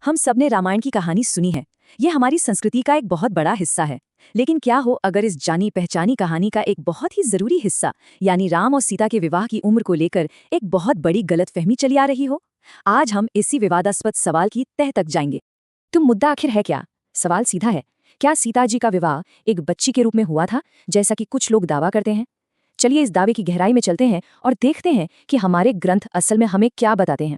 हम सब ने रामायण की कहानी सुनी है। ये हमारी संस्कृति का एक बहुत बड़ा हिस्सा है। लेकिन क्या हो अगर इस जानी पहचानी कहानी का एक बहुत ही जरूरी हिस्सा यानी राम और सीता के विवाह की उम्र को लेकर एक बहुत बड़ी गलतफहमी चली आ रही हो। आज हम इसी विवादास्पद सवाल की तह तक जाएंगे। तो मुद्दा आखिर है क्या? सवाल सीधा है, क्या सीता जी का विवाह एक बच्ची के रूप में हुआ था, जैसा कि कुछ लोग दावा करते हैं? चलिए इस दावे की गहराई में चलते हैं और देखते हैं कि हमारे ग्रंथ असल में हमें क्या बताते हैं।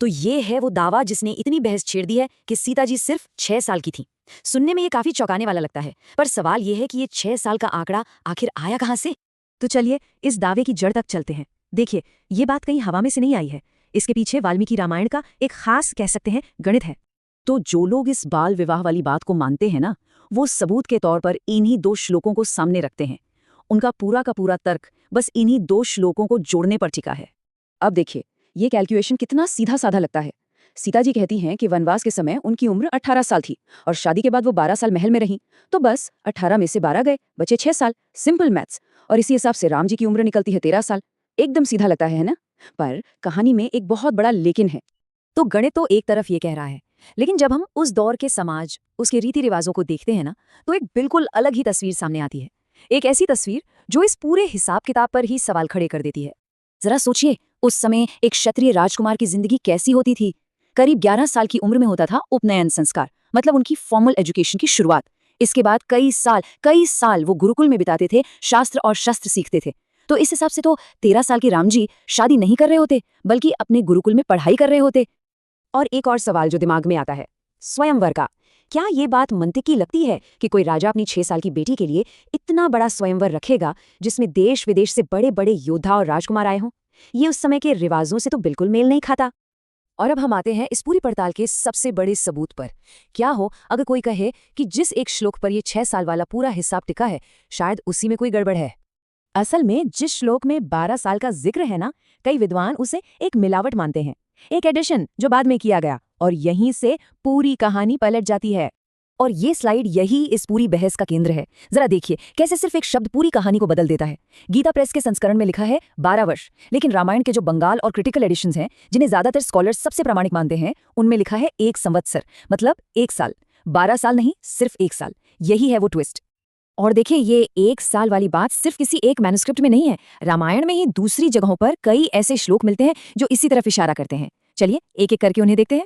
तो ये है वो दावा जिसने इतनी बहस छेड़ दी है कि सीता जी सिर्फ 6 साल की थी। सुनने में ये काफी चौंकाने वाला लगता है, पर सवाल ये है कि ये 6 साल का आंकड़ा आखिर आया कहाँ से? तो चलिए इस दावे की जड़ तक चलते हैं। देखिए, ये बात कहीं हवा में से नहीं आई है। इसके पीछे वाल्मीकि रामायण का एक खास कह सकते हैं गणित है। तो जो लोग इस बाल विवाह वाली बात को मानते हैं ना, वो सबूत के तौर पर इन्हीं 2 श्लोकों को सामने रखते हैं। उनका पूरा का पूरा तर्क बस इन्हीं 2 श्लोकों को जोड़ने पर टिका है। अब देखिए, ये कैलकुलेशन कितना सीधा साधा लगता है। सीता जी कहती हैं कि वनवास के समय उनकी उम्र 18 साल थी और शादी के बाद वो 12 साल महल में रहीं, तो बस 18 में से 12 गए, बचे 6 साल। Simple maths. और इसी हिसाब से राम जी की उम्र निकलती है 13 साल। एकदम सीधा लगता है ना? पर कहानी में एक बहुत बड़ा लेकिन है। तो गणित तो एक तरफ ये कह रहा है, लेकिन जब हम उस दौर के समाज, उसके रीति रिवाजों को देखते हैं ना, तो एक बिल्कुल अलग ही तस्वीर सामने आती है। एक ऐसी तस्वीर जो इस पूरे हिसाब किताब पर ही सवाल खड़े कर देती है। जरा सोचिए, उस समय एक क्षत्रिय राजकुमार की जिंदगी कैसी होती थी। करीब 11 साल की उम्र में होता था उपनयन संस्कार, मतलब उनकी फॉर्मल एजुकेशन की शुरुआत। इसके बाद कई साल वो गुरुकुल में बिताते थे, शास्त्र और शस्त्र सीखते थे। तो इस हिसाब से तो 13 साल के राम जी शादी नहीं कर रहे होते, बल्कि अपने गुरुकुल में पढ़ाई कर रहे होते। और एक और सवाल जो दिमाग में आता है, स्वयंवर का। क्या ये बात मंतिकी लगती है कि कोई राजा अपनी 6 साल की बेटी के लिए इतना बड़ा स्वयंवर रखेगा, जिसमें देश विदेश से बड़े बड़े योद्धा और राजकुमार आए हों? ये उस समय के रिवाजों से तो बिल्कुल मेल नहीं खाता। और अब हम आते हैं इस पूरी पड़ताल के सबसे बड़े सबूत पर। क्या हो अगर कोई कहे कि जिस एक श्लोक पर ये 6 साल वाला पूरा हिसाब टिका है, शायद उसी में कोई गड़बड़ है। असल में जिस श्लोक में 12 साल का जिक्र है ना, कई विद्वान उसे एक मिलावट मानते हैं, एक एडिशन जो बाद में किया गया, और यहीं से पूरी कहानी पलट जाती है। और ये स्लाइड यही इस पूरी बहस का केंद्र है। जरा देखिए कैसे सिर्फ एक शब्द पूरी कहानी को बदल देता है। गीता प्रेस के संस्करण में लिखा है 12 वर्ष, लेकिन रामायण के जो बंगाल और क्रिटिकल एडिशंस हैं, जिन्हें ज्यादातर स्कॉलर्स सबसे प्रामाणिक मानते हैं, उनमें लिखा है 1 संवत्सर, मतलब 1 साल। 12 साल नहीं, सिर्फ 1 साल। यही है वो ट्विस्ट। और देखिए, ये 1 साल वाली बात सिर्फ किसी एक मैन्युस्क्रिप्ट में नहीं है। रामायण में ही दूसरी जगहों पर कई ऐसे श्लोक मिलते हैं जो इसी तरफ इशारा करते हैं। चलिए एक एक करके उन्हें देखते हैं।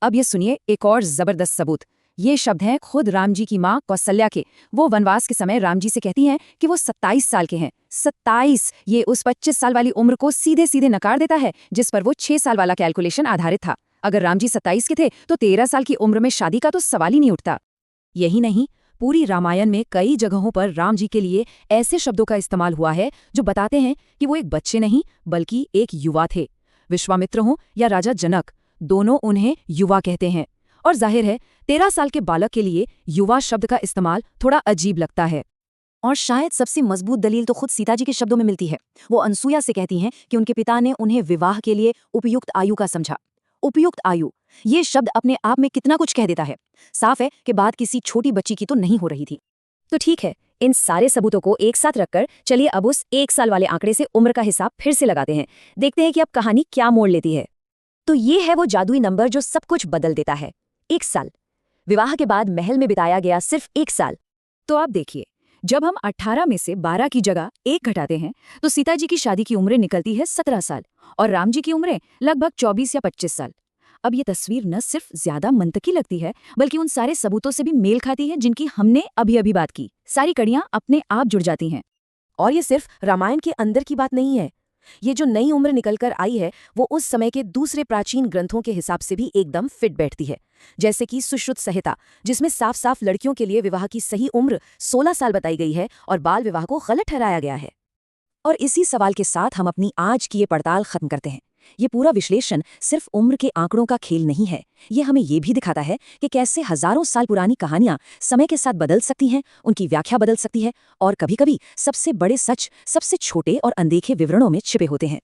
अब ये सुनिए एक और जबरदस्त सबूत। ये शब्द हैं खुद राम जी की माँ कौसल्या के। वो वनवास के समय राम जी से कहती हैं कि वो 27 साल के हैं। 27! ये उस 25 साल वाली उम्र को सीधे सीधे नकार देता है, जिस पर वो 6 साल वाला कैलकुलेशन आधारित था। अगर राम जी 27 के थे तो 13 साल की उम्र में शादी का तो सवाल ही नहीं उठता। यही नहीं, पूरी रामायण में कई जगहों पर राम जी के लिए ऐसे शब्दों का इस्तेमाल हुआ है जो बताते हैं कि वो एक बच्चे नहीं बल्कि एक युवा थे। विश्वामित्र हों या राजा जनक, दोनों उन्हें युवा कहते हैं। और जाहिर है 13 साल के बालक के लिए युवा शब्द का इस्तेमाल थोड़ा अजीब लगता है। और शायद सबसे मजबूत दलील तो खुद सीता जी के शब्दों में मिलती है। वो अनसुया से कहती हैं कि उनके पिता ने उन्हें विवाह के लिए उपयुक्त आयु का समझा। उपयुक्त आयु, ये शब्द अपने आप में कितना कुछ कह देता है। साफ है कि बात किसी छोटी बच्ची की तो नहीं हो रही थी। तो ठीक है, इन सारे सबूतों को एक साथ रखकर चलिए अब उस 1 साल वाले आंकड़े से उम्र का हिसाब फिर से लगाते हैं। देखते हैं कि अब कहानी क्या मोड़ लेती है। तो ये है वो जादुई नंबर जो सब कुछ बदल देता है। 1 साल। विवाह के बाद महल में बिताया गया सिर्फ 1 साल। तो अब देखिए, जब हम 18 में से 12 की जगह 1 घटाते हैं, तो सीता जी की शादी की उम्रें निकलती है 17 साल और राम जी की उम्रें लगभग 24 या 25 साल। अब ये तस्वीर न सिर्फ ज्यादा मंतकी लगती है, बल्कि उन सारे सबूतों से भी मेल खाती है जिनकी हमने अभी अभी बात की। सारी कड़ियां अपने आप जुड़ जाती हैं। और ये सिर्फ रामायण के अंदर की बात नहीं है। ये जो नई उम्र निकलकर आई है, वो उस समय के दूसरे प्राचीन ग्रंथों के हिसाब से भी एकदम फिट बैठती है। जैसे कि सुश्रुत संहिता, जिसमें साफ साफ लड़कियों के लिए विवाह की सही उम्र 16 साल बताई गई है और बाल विवाह को गलत ठहराया गया है। और इसी सवाल के साथ हम अपनी आज की ये पड़ताल खत्म करते हैं। ये पूरा विश्लेषण सिर्फ उम्र के आंकड़ों का खेल नहीं है। ये हमें ये भी दिखाता है कि कैसे हजारों साल पुरानी कहानियां समय के साथ बदल सकती हैं, उनकी व्याख्या बदल सकती है, और कभी-कभी सबसे बड़े सच सबसे छोटे और अनदेखे विवरणों में छिपे होते हैं।